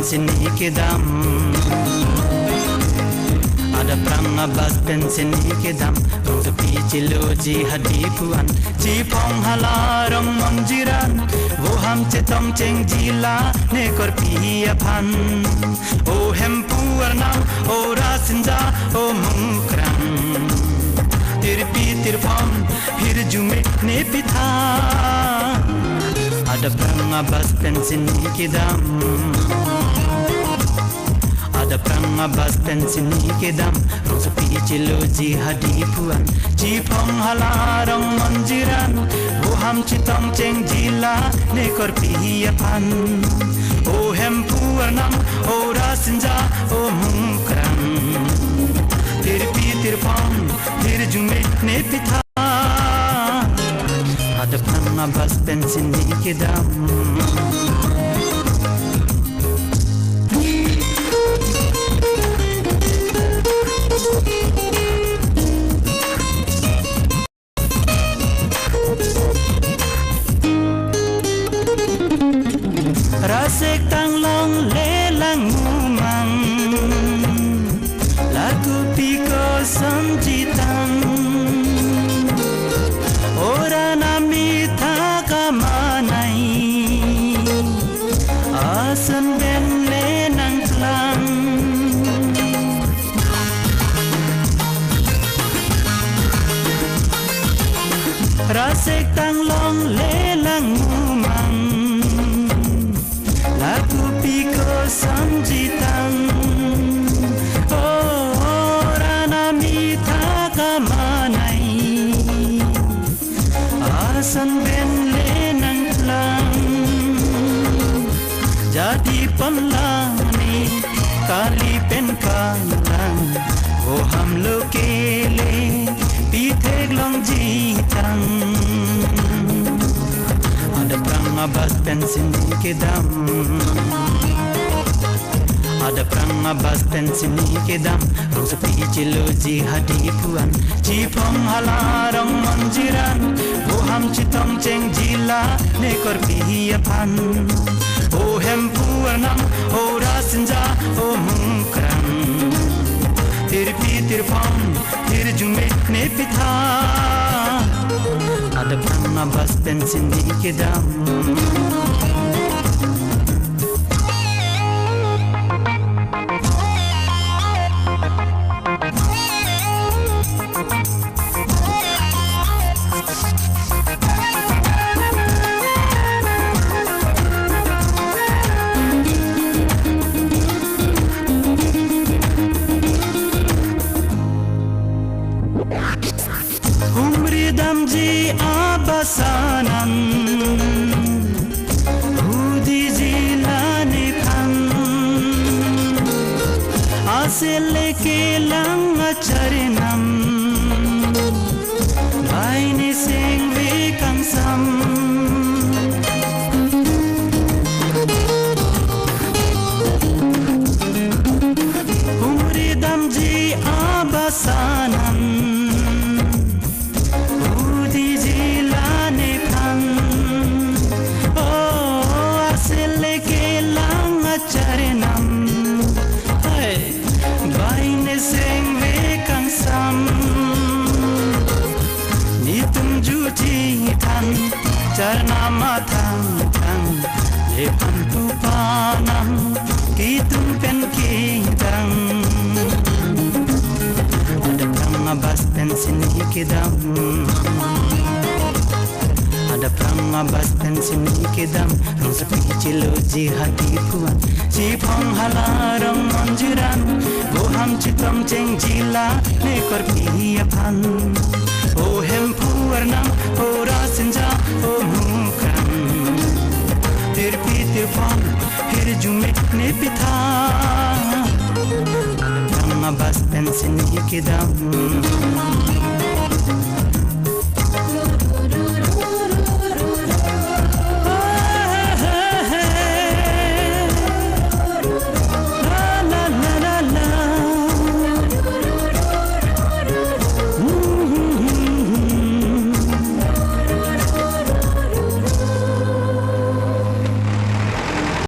pensin ikidam ada prang abas pensin ikidam rong sepi ciloji hadipuan cipong halarong manjiran wo ham cetong ceng jila ne korpi apan o hempu arnam o rasinja o mungkran tirpi tirpam hir jume ne pitha ada prang abas pensin ikidam ada prang abas pensin ikidam rong sepi ciloji hadipuan cipong halarong manjiran wo ham citong ceng jila ne korpi apan o hempu arnam o rasinja o mungkran tirpi tirpam hir jume ne pitha ada prang abas pensin ikidam rasik tanglong lelang mumang lagu piko samjitan ora nami takamanai asan ben lenang tlang rasik tanglong lelang mumang lagu piko samjitan ora nami takamanai asan ben lenang tlang jadi pemlani kali pen kalang wo ham lokele pithek long jitang ada prang abas pensin ikidam ada prang abas pensin ikidam rong sepi ciloji hadipuan cipong halarong manjiran wo ham citong ceng jila ne korpi apan o hempu arnam o rasinja o mungkran tirpi tirpam tir jume ne pitha ada prang abas pensin ikidam damji abasanan hudi jilani pan asele kelang acharinam baini sing vikang sam umri damji abasanan Charna matang tang lepan tu panam kitum pen kitang ada prang abas pensin ikidam ada prang abas pensin ikidam rong sepi ciloji hadipuan cipong halarong manjiran wo ham citong ceng jila ne korpi apan o hempu arnam o rasinja o mungkran tirpi tirpam hir jume ne pitha prang abas pensin ikidam